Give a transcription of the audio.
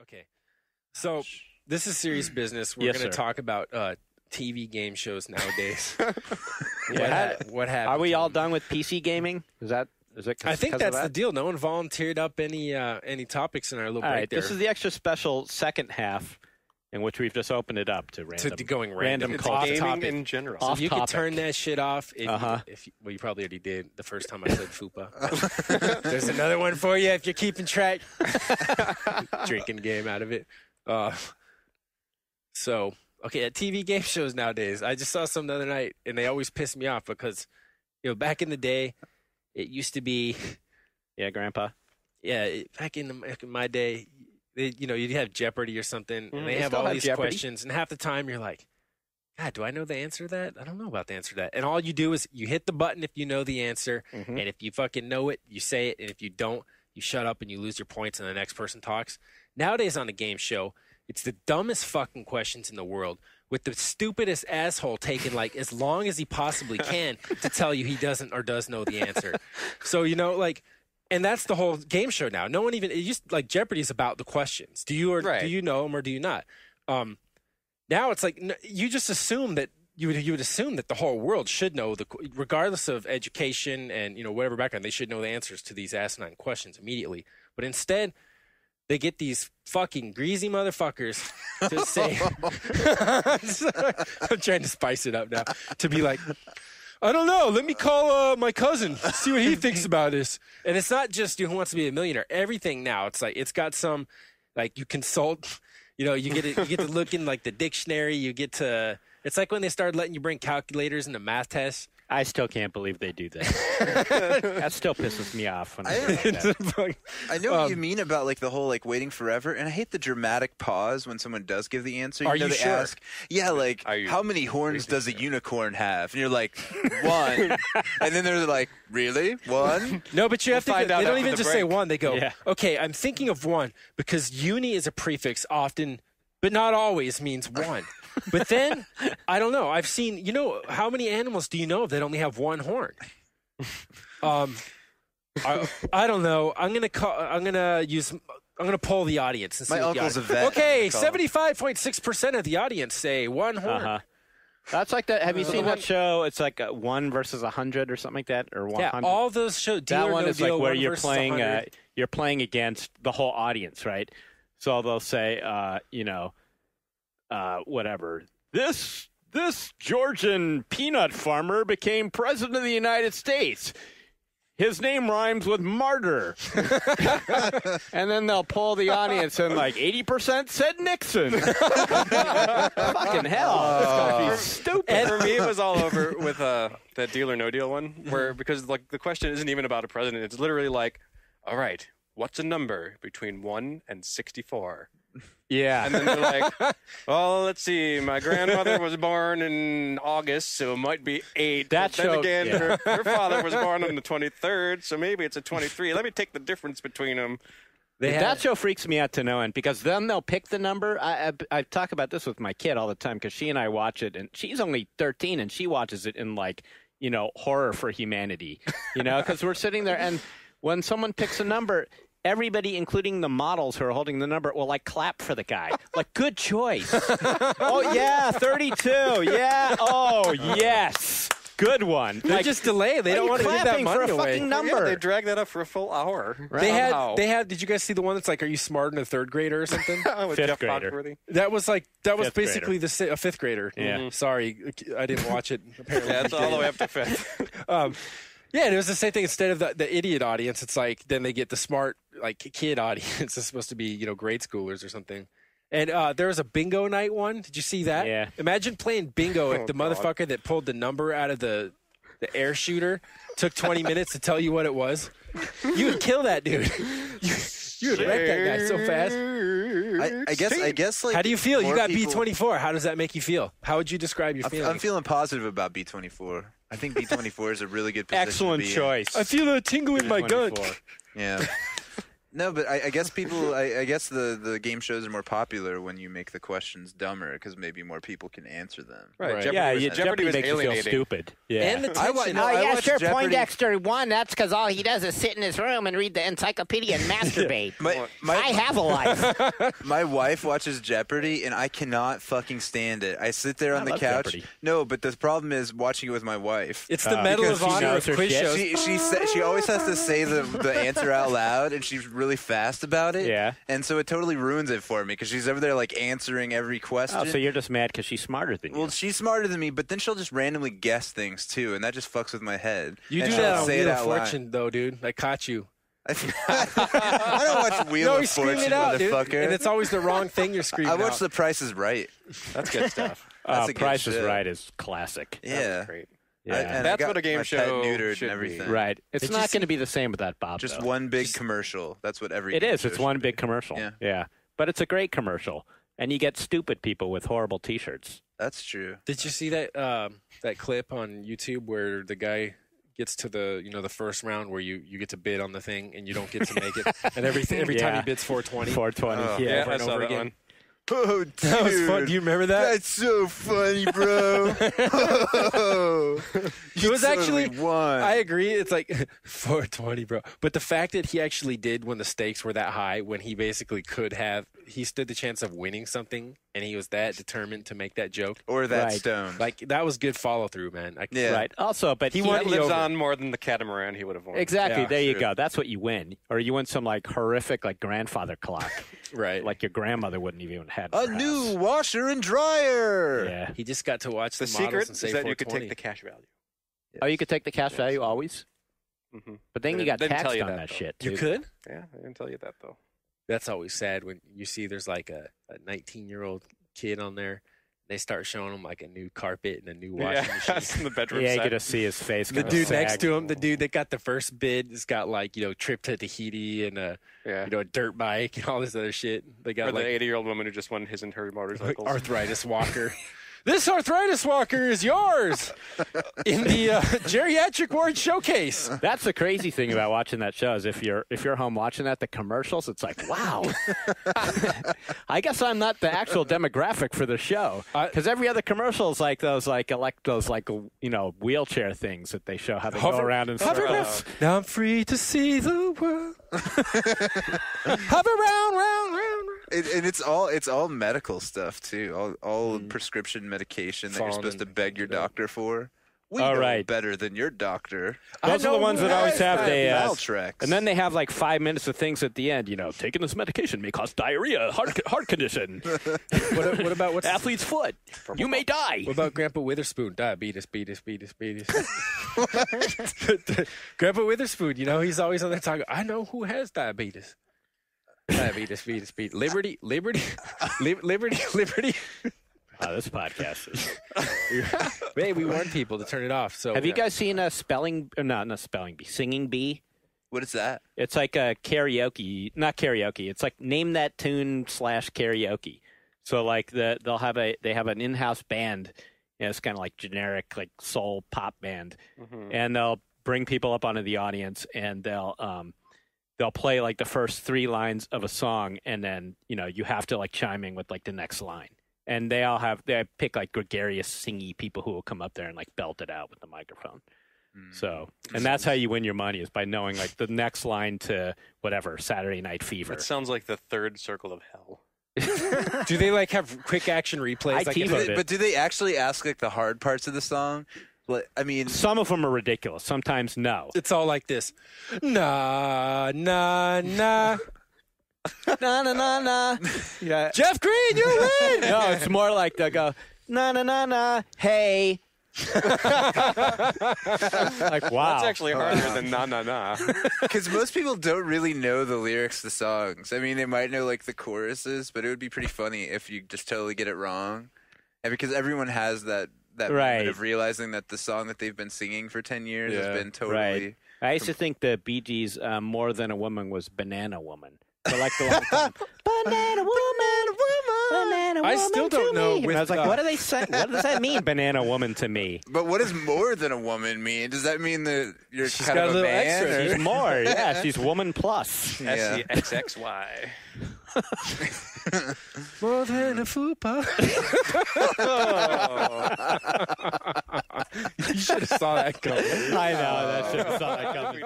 Okay. So this is serious business. We're going to talk about TV game shows nowadays. What happened? Are we all done with PC gaming? Is it? I think that's the deal. No one volunteered up any topics in our little break there. This is the extra special second half in which we've just opened it up to random. Random gaming topic. in general. So you can turn that shit off. If you probably already did the first time I said FUPA. There's another one for you if you're keeping track. Drinking game out of it. Okay, at TV game shows nowadays, I just saw some the other night, and they always piss me off because, back in the day, it used to be. Yeah, Grandpa. Yeah, back in my day, you'd have Jeopardy or something, and they have all these questions, and half the time you're like, God, do I know the answer to that? I don't know about the answer to that. And all you do is you hit the button if you know the answer, and if you fucking know it, you say it, and if you don't, you shut up and you lose your points, and the next person talks. Nowadays on the game show, it's the dumbest fucking questions in the world with the stupidest asshole taking like as long as he possibly can to tell you he doesn't or does know the answer. So, and that's the whole game show now. No one even, it used like Jeopardy's about the questions. Do you know them or do you not? Now it's like, you just assume that you would assume that the whole world should know regardless of education and, whatever background, they should know the answers to these asinine questions immediately. But instead, they get these fucking greasy motherfuckers to say, I'm trying to spice it up now, to be like, I don't know, let me call my cousin, see what he thinks about this. And it's not just Who Wants to Be a Millionaire. Everything now, it's like, it's got some, like, you consult, you get to look in, like, the dictionary, it's like when they started letting you bring calculators into math tests. I still can't believe they do that. That still pisses me off. When I know what you mean about like the whole like waiting forever, and I hate the dramatic pause when someone does give the answer. Are you they sure? ask, how many horns does a unicorn have? And you're like, 1. And then they're like, really? 1? No, but you have to. They don't even just say 1. They go, yeah. Okay, I'm thinking of 1 because uni is a prefix often, but not always means 1. But then, I don't know. I've seen, how many animals do you know that only have 1 horn? I don't know. I'm gonna poll the audience and see. My uncle's a vet. Okay, 75.6% of the audience say 1 horn. That's like that. Have you seen that show? It's like 1 versus 100 or something like that, or 100. Yeah, all those shows. That one is like where you're playing against the whole audience, right? So they'll say, whatever. This Georgian peanut farmer became president of the United States. His name rhymes with martyr. And then they'll poll the audience and like 80% said Nixon. Fucking hell. It's going to be stupid. And for me, it was all over with that Deal or No Deal one, where because like the question isn't even about a president. It's literally like, all right, what's a number between 1 and 64? Yeah. And then they're like, well, let's see. My grandmother was born in August, so it might be 8. Her father was born on the 23rd, so maybe it's a 23. Let me take the difference between them. That show freaks me out to no end because then they'll pick the number. I talk about this with my kid all the time because she and I watch it, and she's only 13, and she watches it in like, horror for humanity, because we're sitting there, and when someone picks a number, everybody, including the models who are holding the number, will like clap for the guy. Like, good choice. Oh, yeah, 32. Yeah. Oh, yes. Good one. They just delay. They don't want to give that money for a away. fucking number. Yeah, they drag that up for a full hour. Right. They had. Did you guys see the one that's like, are you smarter than a 3rd grader or something? With Fifth Jeff grader. Foxworthy. That was basically a 5th grader. Yeah. Mm-hmm. Sorry, I didn't watch it. Apparently, Yeah, it's all the way up to 5th. Yeah, and it was the same thing. Instead of the idiot audience, it's like then they get the smart like kid audience. It's supposed to be grade schoolers or something. And there was a bingo night one. Did you see that? Yeah. Imagine playing bingo if the motherfucker that pulled the number out of the air shooter took 20 minutes to tell you what it was. You would kill that dude. You would wreck that guy so fast. I guess. Like, how do you feel? You got B24. How does that make you feel? How would you describe your feelings? I'm feeling positive about B24. I think B24 is a really good position. Excellent to be choice. I feel a tingle in my gut. Yeah. No, but I guess people. I guess the game shows are more popular when you make the questions dumber because maybe more people can answer them. Right. Jeopardy makes you feel stupid. Yeah. And the tension. Sure. Jeopardy. Poindexter won. That's because all he does is sit in his room and read the encyclopedia and masturbate. I have a life. My wife watches Jeopardy, and I cannot fucking stand it. I sit there on the couch. Jeopardy. No, but the problem is watching it with my wife. It's the Medal of Honor of quiz shows. She always has to say the answer out loud, and she's really fast about it. Yeah. And so it totally ruins it for me because she's over there like answering every question. Oh, so you're just mad because she's smarter than you. Well, she's smarter than me, but then she'll just randomly guess things too, and that just fucks with my head. You and do that on Wheel of Fortune, though, dude. I caught you. I don't watch Wheel of Fortune, motherfucker. Dude. And it's always the wrong thing you're screaming I watch out. The Price is Right. That's good stuff. Price is Right is classic. Yeah. Great. Yeah. That's what a game show neutered should and everything. be. Right. It's not going to be the same without Bob, Just though. one big commercial. That's what every It game is. show It's should one be. big commercial. Yeah. But it's a great commercial. And you get stupid people with horrible T-shirts. That's true. Did you see that that clip on YouTube where the guy gets to the first round where you get to bid on the thing and you don't get to make it, and every time he bids 420. 420. Yeah, over I and saw over that again. one. Oh, dude. That was fun. Do you remember that? That's so funny, bro. It was actually. won. I agree. It's like 420, bro. But the fact that he actually did when the stakes were that high, when he basically he stood the chance of winning something, and he was that determined to make that joke or that Right. stone. Like that was good follow through, man. Yeah. Right. Also, but He That won. lives over. on more than the catamaran he would have won. Exactly. Yeah, there you true. go. That's what you win. Or you win some like horrific like grandfather clock. Right. Like your grandmother wouldn't even had. A new washer and dryer. Yeah. He just got to watch The the models secret and is say that you could 420. take the cash value. Oh, you could take the cash value always? Mm-hmm. But then you got Didn't tell taxed you on that, that though. shit, You too. could? Yeah, I didn't tell you that though. That's always sad when you see there's like a 19-year-old kid on there. They start showing him like a new carpet and a new washing Yeah, machine. in the bedroom Yeah, you set. get to see his face. The kinda dude sag. next to him, the dude that got the first bid, has got like trip to Tahiti and a a dirt bike and all this other shit. They got Or like the 80-year-old woman who just won his and her motorcycles. arthritis walker. This arthritis walker is yours in the geriatric ward showcase. That's the crazy thing about watching that show is if you're home watching that, the commercials, it's like, wow. I guess I'm not the actual demographic for the show because every other commercial is like those wheelchair things that they show how they go around and circles. Now I'm free to see the world. Hover round. And it's all medical stuff too. All prescription medication that you're supposed to beg your doctor for. We know better than your doctor. Those are the ones that always have Valtrex. and then they have like 5 minutes of things at the end. Taking this medication may cause diarrhea, heart condition, What about what's athlete's foot. You may die. What about Grandpa Witherspoon? Diabetes. Grandpa Witherspoon, he's always on there talking. I know who has diabetes. Diabetes. Liberty. Oh, this podcast is. Hey, we warned people to turn it off. So Have you guys seen a not spelling bee, singing bee? What is that? It's like a karaoke, not karaoke. It's like name that tune / karaoke. So like they have an in-house band. It's kind of like generic like soul pop band, and they'll bring people up onto the audience and they'll play like the first 3 lines of a song, and then you have to like chime in with like the next line. And they pick like gregarious, singy people who will come up there and like belt it out with the microphone. So, and that's how you win your money is by knowing like the next line to whatever Saturday Night Fever. That sounds like the third circle of hell. Do they like have quick action replays? But do they actually ask like the hard parts of the song? I mean, some of them are ridiculous. Sometimes no. It's all like this. Nah. Na na na na. Yeah. Jeff Green, you win. No, it's more like they'll go na na na na. Hey. Like wow. That's actually harder than na na na. because most people don't really know the lyrics to songs. I mean, they might know like the choruses, but it would be pretty funny if you just totally get it wrong. And because everyone has that moment of realizing that the song that they've been singing for 10 years has been totally. Right. I used to think the Bee Gees' More Than a Woman was Banana Woman. For like the long time. Banana woman, woman still don't to know. me? And I was like, what do they say? What does that mean, banana woman to me? But what does more than a woman mean? Does that mean that you're She's kind got of a a little man? extra. She's more. Yeah, she's woman plus. Yeah. SCXXY. More than a fupa. You should have saw that coming. I know. That shit saw that coming.